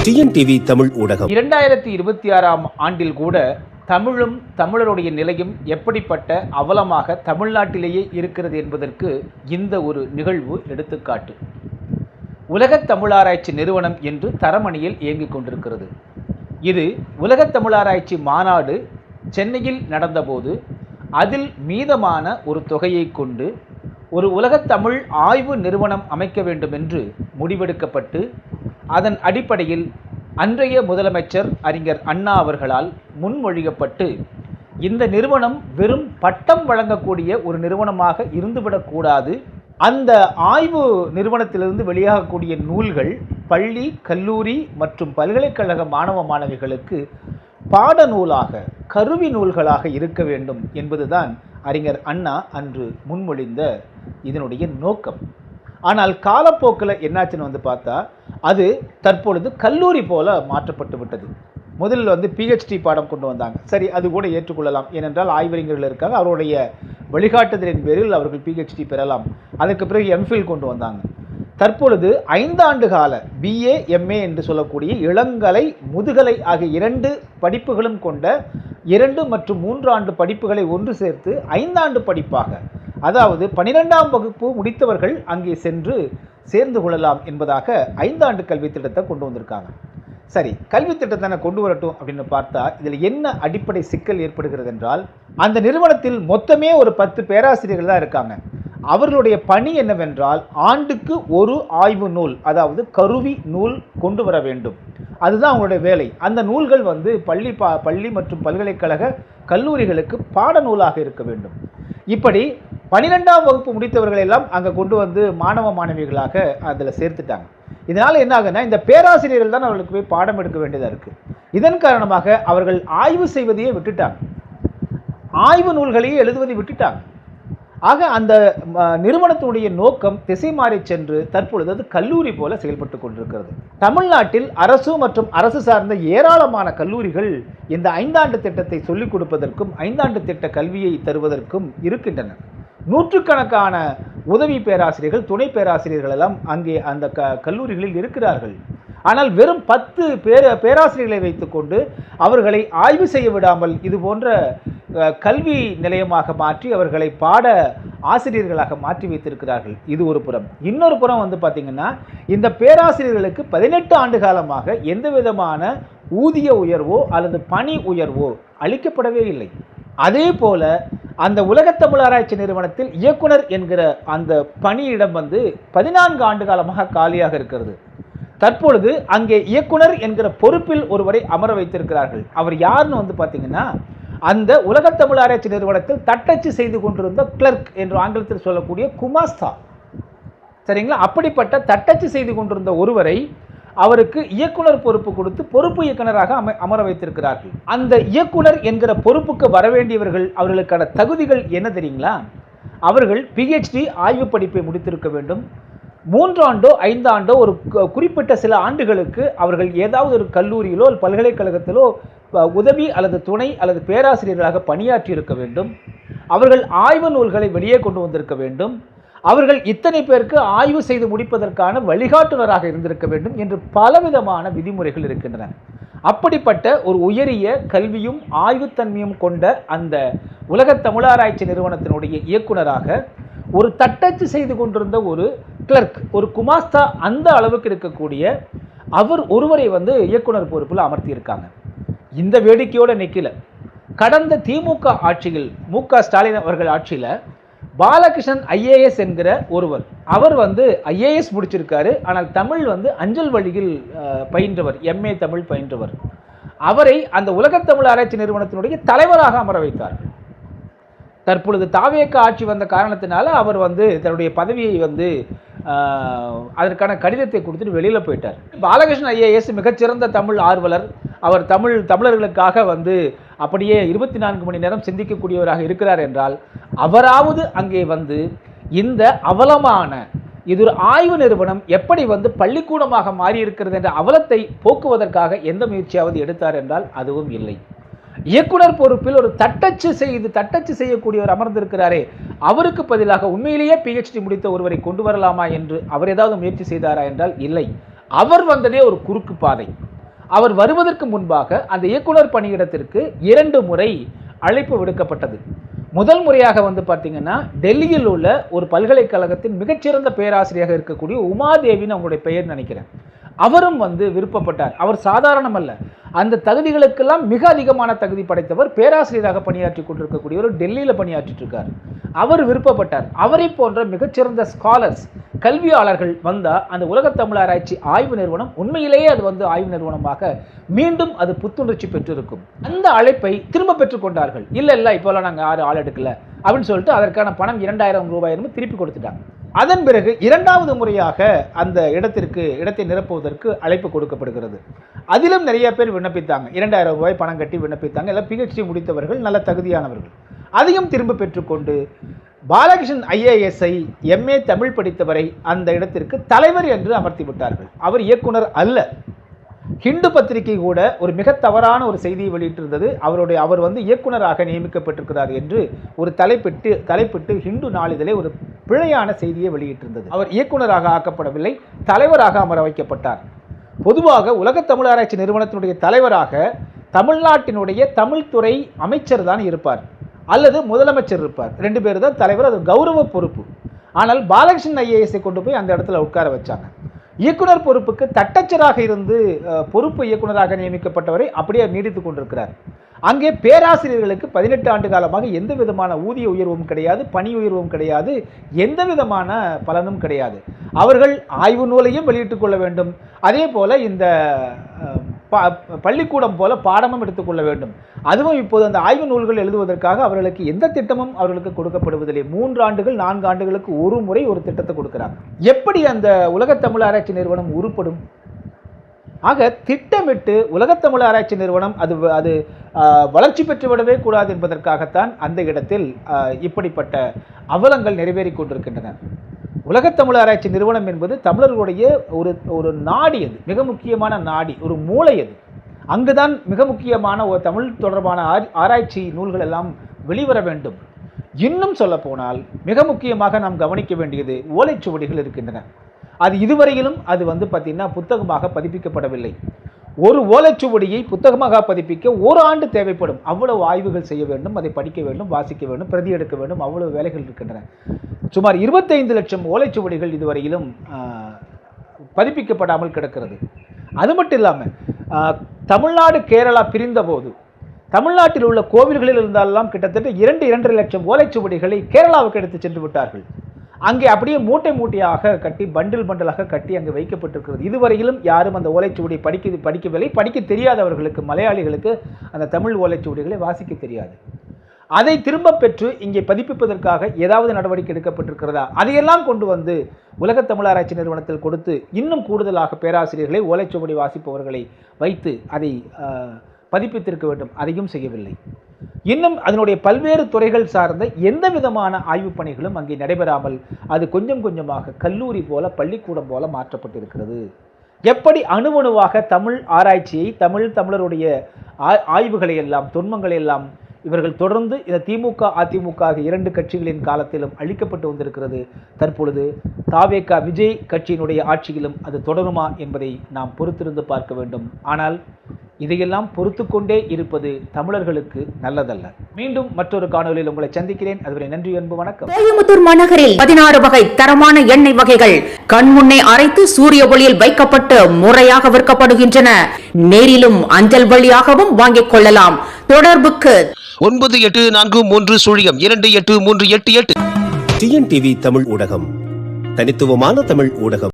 TNTV Tamil ஊடகம் 2026ஆம் ஆண்டில் கூட தமிழும் தமிழருடைய நிலையும் எப்படிப்பட்ட அவலமாக தமிழ்நாட்டிலேயே இருக்கிறது என்பதற்கு இந்த ஒரு நிகழ்வு எடுத்துக்காட்டு. உலகத் தமிழாராய்ச்சி நிறுவனம் என்று தரமணியில் இயங்கிக் கொண்டிருக்கிறது. இது உலகத் தமிழாராய்ச்சி மாநாடு சென்னையில் நடந்தபோது அதில் மீதமான ஒரு தொகையை கொண்டு ஒரு உலகத் தமிழ் ஆய்வு நிறுவனம் அமைக்க வேண்டும் என்று முடிவெடுக்கப்பட்டு அதன் அடிப்படையில் அன்றைய முதலமைச்சர் அறிஞர் அண்ணா அவர்களால் முன்மொழியப்பட்டு இந்த நிறுவனம் வெறும் பட்டம் வழங்கக்கூடிய ஒரு நிறுவனமாக இருந்துவிடக்கூடாது, அந்த ஆய்வு நிறுவனத்திலிருந்து வெளியாகக்கூடிய நூல்கள் பள்ளி, கல்லூரி மற்றும் பல்கலைக்கழக மாணவ மாணவிகளுக்கு பாடநூலாக, கருவி நூல்களாக இருக்க வேண்டும் என்பதுதான் அறிஞர் அண்ணா அன்று முன்மொழிந்த இதனுடைய நோக்கம். ஆனால் காலப்போக்கில் என்னாச்சுன்னு பார்த்தா அது தற்பொழுது கல்லூரி போல மாற்றப்பட்டு விட்டது. முதலில் பிஹெச்டி பாடம் கொண்டு வந்தாங்க. சரி, அது கூட ஏற்றுக்கொள்ளலாம். ஏனென்றால் ஆய்வறிஞர்கள் இருக்காங்க, அவருடைய வழிகாட்டுதலின் பேரில் அவர்கள் பிஹெச்டி பெறலாம். அதற்கு பிறகு எம்ஃபில் கொண்டு வந்தாங்க. தற்பொழுது 5 ஆண்டு கால பிஏ எம்ஏ என்று சொல்லக்கூடிய இளங்கலை, முதுகலை ஆகிய 2 படிப்புகளும் கொண்ட 2 மற்றும் 3 ஆண்டு படிப்புகளை ஒன்று சேர்த்து 5 ஆண்டு படிப்பாக, அதாவது 12ஆம் வகுப்பு முடித்தவர்கள் அங்கே சென்று சேர்ந்து கொள்ளலாம் என்பதாக 5 ஆண்டு கல்வி திட்டத்தை கொண்டு வந்திருக்காங்க. சரி, கல்வி திட்டத்தை கொண்டு வரட்டும் அப்படின்னு பார்த்தா இதில் என்ன அடிப்படை சிக்கல் ஏற்படுகிறது என்றால், அந்த நிறுவனத்தில் மொத்தமே ஒரு 10 பேராசிரியர்கள் தான் இருக்காங்க. அவர்களுடைய பணி என்னவென்றால் ஆண்டுக்கு ஒரு ஆய்வு நூல், அதாவது கருவி நூல் கொண்டு வர வேண்டும். அதுதான் அவங்களுடைய வேலை. அந்த நூல்கள் பள்ளி மற்றும் பல்கலைக்கழக கல்லூரிகளுக்கு பாடநூலாக இருக்க வேண்டும். இப்படி 12ஆம் வகுப்பு முடித்தவர்கள் எல்லாம் அங்கே கொண்டு வந்து மாணவ மாணவிகளாக அதில் சேர்த்துட்டாங்க. இதனால் என்ன ஆகுதுன்னா, இந்த பேராசிரியர்கள் தான் அவர்களுக்கு போய் பாடம் எடுக்க வேண்டியதாக இருக்குது. இதன் காரணமாக அவர்கள் ஆய்வு செய்வதையே விட்டுட்டாங்க, ஆய்வு நூல்களையே எழுதுவதை விட்டுட்டாங்க. ஆக அந்த நிறுவனத்துடைய நோக்கம் திசை மாறி சென்று தற்பொழுது அது கல்லூரி போல செயல்பட்டு கொண்டிருக்கிறது. தமிழ்நாட்டில் அரசு மற்றும் அரசு சார்ந்த ஏராளமான கல்லூரிகள் இந்த 5 ஆண்டு திட்டத்தை சொல்லிக் கொடுப்பதற்கும் 5 ஆண்டு திட்ட கல்வியை தருவதற்கும் இருக்கின்றன. நூற்றுக்கணக்கான உதவி பேராசிரியர்கள், துணை பேராசிரியர்கள் எல்லாம் அங்கே அந்த கல்லூரிகளில் இருக்கிறார்கள். ஆனால் வெறும் 10 பேராசிரியர்களை வைத்துக்கொண்டு அவர்களை ஆய்வு செய்ய விடாமல் இது போன்ற கல்வி நிலையமாக மாற்றி அவர்களை பாட ஆசிரியர்களாக மாற்றி வைத்திருக்கிறார்கள். இது ஒரு புறம். இன்னொரு புறம் பார்த்தீங்கன்னா, இந்த பேராசிரியர்களுக்கு 18 ஆண்டு காலமாக எந்த விதமான ஊதிய உயர்வோ அல்லது பணி உயர்வோ அளிக்கப்படவே இல்லை. அதே போல அந்த உலகத் தமிழாராய்ச்சி நிறுவனத்தில் இயக்குனர் என்கிற அந்த பணியிடம் 14 ஆண்டு காலமாக காலியாக இருக்கிறது. தற்பொழுது அங்கே இயக்குனர் என்கிற பொறுப்பில் ஒருவரை அமர வைத்திருக்கிறார்கள். அவர் யாருன்னு பார்த்தீங்கன்னா, அந்த உலகத் தமிழாராய்ச்சி நிறுவனத்தில் தட்டச்சு செய்து கொண்டிருந்த கிளர்க் என்று ஆங்கிலத்தில் சொல்லக்கூடிய குமாஸ்தா, சரிங்களா? அப்படிப்பட்ட தட்டச்சு செய்து கொண்டிருந்த ஒருவரை அவருக்கு இயக்குனர் பொறுப்பு கொடுத்து பொறுப்பு இயக்குனராக அமர வைத்திருக்கிறார்கள். அந்த இயக்குனர் என்கிற பொறுப்புக்கு வர வேண்டியவர்கள், அவர்களுக்கான தகுதிகள் என்ன தெரியுங்களா? அவர்கள் பிஹெச்டி ஆய்வு படிப்பை முடித்திருக்க வேண்டும். 3 ஆண்டோ 5 ஆண்டோ ஒரு குறிப்பிட்ட சில ஆண்டுகளுக்கு அவர்கள் ஏதாவது ஒரு கல்லூரியிலோ பல்கலைக்கழகத்திலோ உதவி அல்லது துணை அல்லது பேராசிரியர்களாக பணியாற்றி இருக்க வேண்டும். அவர்கள் ஆய்வு நூல்களை வெளியே கொண்டு வந்திருக்க வேண்டும். அவர்கள் இத்தனை பேருக்கு ஆய்வு செய்து முடிப்பதற்கான வழிகாட்டுநராக இருந்திருக்க வேண்டும் என்று பலவிதமான விதிமுறைகள் இருக்கின்றன. அப்படிப்பட்ட ஒரு உயரிய கல்வியும் ஆய்வுத்தன்மையும் கொண்ட அந்த உலகத் தமிழாராய்ச்சி நிறுவனத்தினுடைய இயக்குனராக ஒரு தட்டச்சு செய்து கொண்டிருந்த ஒரு கிளர்க், ஒரு குமாஸ்தா, அந்த அளவுக்கு இருக்கக்கூடிய அவர் ஒருவரை இயக்குனர் பொறுப்பில் அமர்த்தியிருக்காங்க. இந்த வேடிக்கையோடு நிற்கல. கடந்த திமுக ஆட்சியில், மு.க. ஸ்டாலின் அவர்கள் ஆட்சியில் பாலகிருஷ்ணன் ஐஏஎஸ் என்கிற ஒருவர், அவர் ஐஏஎஸ் முடிச்சிருக்காரு. ஆனால் தமிழ் அஞ்சல் வழியில் பயின்றவர், எம்ஏ தமிழ் பயின்றவர். அவரை அந்த உலகத் தமிழ் ஆராய்ச்சி நிறுவனத்தினுடைய தலைவராக அமர வைத்தார். தற்பொழுது தாவேக ஆட்சி வந்த காரணத்தினால அவர் தன்னுடைய பதவியை அதற்கான கடிதத்தை கொடுத்துட்டு வெளியில் போயிட்டார். பாலகிருஷ்ணன் ஐஏஎஸ் மிகச்சிறந்த தமிழ் ஆர்வலர். அவர் தமிழர்களுக்காக அப்படியே 24 மணி நேரம் சிந்திக்கக்கூடியவராக இருக்கிறார் என்றால், அவராவது அங்கே இந்த அவலமான, இது ஒரு ஆய்வு நிறுவனம் எப்படி பள்ளிக்கூடமாக மாறியிருக்கிறது என்ற அவலத்தை போக்குவதற்காக எந்த முயற்சியாவது எடுத்தார் என்றால் அதுவும் இல்லை. இயக்குனர் பொறுப்பில் ஒரு தட்டச்சு செய்யக்கூடியவர் அமர்ந்திருக்கிறாரே, அவருக்கு பதிலாக உண்மையிலேயே பிஹெச்டி முடித்த ஒருவரை கொண்டு வரலாமா என்று அவர் ஏதாவது முயற்சி செய்தாரா என்றால் இல்லை. அவர் வந்ததே ஒரு குறுக்கு பாதை. அவர் வருவதற்கு முன்பாக அந்த இயக்குனர் பணியிடத்திற்கு 2 முறை அழைப்பு விடுக்கப்பட்டது. முதல் முறையாக வந்து பார்த்தீங்கன்னா, டெல்லியில் உள்ள ஒரு பல்கலைக்கழகத்தின் மிகச்சிறந்த பேராசிரியராக இருக்கக்கூடிய உமாதேவின்னு அவங்களுடைய பெயர் நினைக்கிறேன். அவரும் வந்து விருப்பப்பட்டார். அவர் சாதாரணம் அல்ல, அந்த தகுதிகளுக்கெல்லாம் மிக அதிகமான தகுதி படைத்தவர். பேராசிரியராக பணியாற்றி கொண்டிருக்கக்கூடியவர், டெல்லியில் பணியாற்றிட்டு இருக்கார். அவர் விருப்பப்பட்டார். அவரை போன்ற மிகச்சிறந்த ஸ்காலர்ஸ், கல்வியாளர்கள் வந்தால் அந்த உலகத் தமிழ் ஆராய்ச்சி ஆய்வு நிறுவனம் உண்மையிலேயே அது வந்து ஆய்வு நிறுவனமாக மீண்டும் அது புத்துணர்ச்சி பெற்றிருக்கும். அந்த அழைப்பை திரும்ப பெற்றுக்கொண்டார்கள். இல்லை இப்போலாம் நாங்கள் யாரும் ஆள் எடுக்கல அப்படின்னு சொல்லிட்டு அதற்கான பணம் 2000 ரூபாய் திருப்பி கொடுத்துட்டாங்க. அதன் பிறகு 2வது முறையாக அந்த இடத்தை நிரப்புவதற்கு அழைப்பு கொடுக்கப்படுகிறது. அதிலும் நிறைய பேர் விண்ணப்பித்தாங்க. 2000 ரூபாய் பணம் கட்டி விண்ணப்பித்தாங்க. எல்லாம் PhD முடித்தவர்கள், நல்ல தகுதியானவர்கள். அதையும் திரும்ப பெற்றுக்கொண்டு பாலகிருஷ்ணன் IASஐ MA தமிழ் படித்தவரை அந்த இடத்திற்கு தலைவர் என்று அமர்த்தி விட்டார்கள். அவர் இயக்குனர் அல்ல. ஹிந்து பத்திரிகை கூட ஒரு மிக தவறான ஒரு செய்தியை வெளியிட்டிருந்தது. அவர் வந்து இயக்குனராக நியமிக்கப்பட்டிருக்கிறார் என்று ஒரு தலைப்பிட்டு ஹிந்து நாளிதழே ஒரு பிழையான செய்தியை வெளியிட்டிருந்தது. அவர் இயக்குனராக ஆக்கப்படவில்லை, தலைவராக அமர வைக்கப்பட்டார். பொதுவாக உலகத் தமிழ் ஆராய்ச்சி நிறுவனத்தினுடைய தலைவராக தமிழ்நாட்டினுடைய தமிழ்துறை அமைச்சர் தான் இருப்பார், அல்லது முதலமைச்சர் இருப்பார். 2 பேர் தான் தலைவர். அது கௌரவ பொறுப்பு. ஆனால் பாலகிருஷ்ணன் IASஐ கொண்டு போய் அந்த இடத்துல உட்கார வச்சாங்க. இயக்குனர் பொறுப்புக்கு தட்டச்சராக இருந்து பொறுப்பு இயக்குனராக நியமிக்கப்பட்டவரை அப்படியே நீடித்துக் கொண்டிருக்கிறார். அங்கே பேராசிரியர்களுக்கு 18 ஆண்டு காலமாக எந்த விதமான ஊதிய உயர்வும் கிடையாது, பணி உயர்வும் கிடையாது, எந்த விதமான பலனும் கிடையாது. அவர்கள் ஆய்வு நூலையும் வெளியிட்டுக் கொள்ள வேண்டும், அதே போல இந்த பள்ளிக்கூடம் போல பாடமும் எடுத்துக்கொள்ள வேண்டும். அதுவும் இப்போது அந்த ஆய்வு நூல்கள் எழுதுவதற்காக அவர்களுக்கு எந்த திட்டமும் அவர்களுக்கு கொடுக்கப்படுவதில்லை. 3 ஆண்டுகள் 4 ஆண்டுகளுக்கு ஒரு முறை ஒரு திட்டத்தை கொடுக்கிறாங்க. எப்படி அந்த உலகத் தமிழ் ஆராய்ச்சி நிறுவனம் உருப்படும்? ஆக திட்டமிட்டு உலகத் தமிழ் ஆராய்ச்சி நிறுவனம் அது வளர்ச்சி பெற்றுவிடவே கூடாது என்பதற்காகத்தான் அந்த இடத்தில் இப்படிப்பட்ட அவலங்கள் நிறைவேறி கொண்டிருக்கின்றன. உலகத் தமிழ் ஆராய்ச்சி நிறுவனம் என்பது தமிழர்களுடைய ஒரு நாடி, அது மிக முக்கியமான நாடி, ஒரு மூளை. அது அங்குதான் மிக முக்கியமான ஒரு தமிழ் தொடர்பான ஆராய்ச்சி நூல்கள் எல்லாம் வெளிவர வேண்டும். இன்னும் சொல்ல போனால் மிக முக்கியமாக நாம் கவனிக்க வேண்டியது ஓலைச்சுவடிகள் இருக்கின்றன. அது இதுவரையிலும் அது வந்து பார்த்தீங்கன்னா புத்தகமாக பதிப்பிக்கப்படவில்லை. ஒரு ஓலைச்சுவடியை புத்தகமாக பதிப்பிக்க 1 ஆண்டு தேவைப்படும். அவ்வளவு ஆய்வுகள் செய்ய வேண்டும், அதை படிக்க வேண்டும், வாசிக்க வேண்டும், பிரதி எடுக்க வேண்டும், அவ்வளவு வேலைகள் இருக்கின்றன. சுமார் 25 லட்சம் ஓலைச்சுவடிகள் இதுவரையிலும் பதிப்பிக்கப்படாமல் கிடக்கிறது. அது மட்டும் இல்லாமல் தமிழ்நாடு கேரளா பிரிந்த போது தமிழ்நாட்டில் உள்ள கோவில்களில் இருந்தாலும் கிட்டத்தட்ட 2.5 லட்சம் ஓலைச்சுவடிகளை கேரளாவுக்கு எடுத்து சென்று விட்டார்கள். அங்கே அப்படியே மூட்டையாக கட்டி பண்டிலாக கட்டி அங்கே வைக்கப்பட்டிருக்கிறது. இதுவரையிலும் யாரும் அந்த ஓலைச்சுவடி படிக்கவில்லை. படிக்க தெரியாதவர்களுக்கு, மலையாளிகளுக்கு அந்த தமிழ் ஓலைச்சுவடிகளை வாசிக்க தெரியாது. அதை திரும்ப பெற்று இங்கே பதிப்பிப்பதற்காக ஏதாவது நடவடிக்கை எடுக்கப்பட்டிருக்கிறதா? அதையெல்லாம் கொண்டு வந்து உலகத் தமிழ் ஆராய்ச்சி நிறுவனத்தில் கொடுத்து இன்னும் கூடுதலாக பேராசிரியர்களை, ஓலைச்சுவடி வாசிப்பவர்களை வைத்து அதை பதிப்பித்திருக்க வேண்டும். அதையும் செய்யவில்லை. இன்னும் அதனுடைய பல்வேறு துறைகள் சார்ந்த எந்த விதமான ஆய்வுப் பணிகளும் அங்கே நடைபெறாமல் அது கொஞ்சம் கொஞ்சமாக கல்லூரி போல, பள்ளிக்கூடம் போல மாற்றப்பட்டிருக்கிறது. எப்படி அணுவணுவாக தமிழ் ஆராய்ச்சியை, தமிழருடைய ஆய்வுகளை எல்லாம், தொன்மங்களை எல்லாம் இவர்கள் தொடர்ந்து இந்த திமுக, அதிமுக ஆகிய 2 கட்சிகளின் காலத்திலும் அளிக்கப்பட்டு வந்திருக்கிறது. தற்பொழுது தாவேகா விஜய் கட்சியினுடைய ஆட்சியிலும் அது தொடருமா என்பதை நாம் பொறுத்திருந்து பார்க்க வேண்டும். ஆனால் இதையெல்லாம் பொறுத்து கொண்டே இருப்பது தமிழர்களுக்கு நல்லதல்ல. மீண்டும் மற்றொரு காணொலியில் உங்களை சந்திக்கிறேன். அதுவரை நன்றி, அன்பு, வணக்கம். கோயம்புத்தூர் மாநகரில் 16 வகை தரமான எண்ணெய் வகைகள் கண்முன்னே அரைத்து சூரிய ஒளியில் வைக்கப்பட்டு முறையாக விற்கப்படுகின்றன. நேரிலும் அஞ்சல் வழியாகவும் வாங்கிக் கொள்ளலாம். தொடர்புக்கு 9843028388. TNTV தமிழ் ஊடகம், தனித்துவமான தமிழ் ஊடகம்.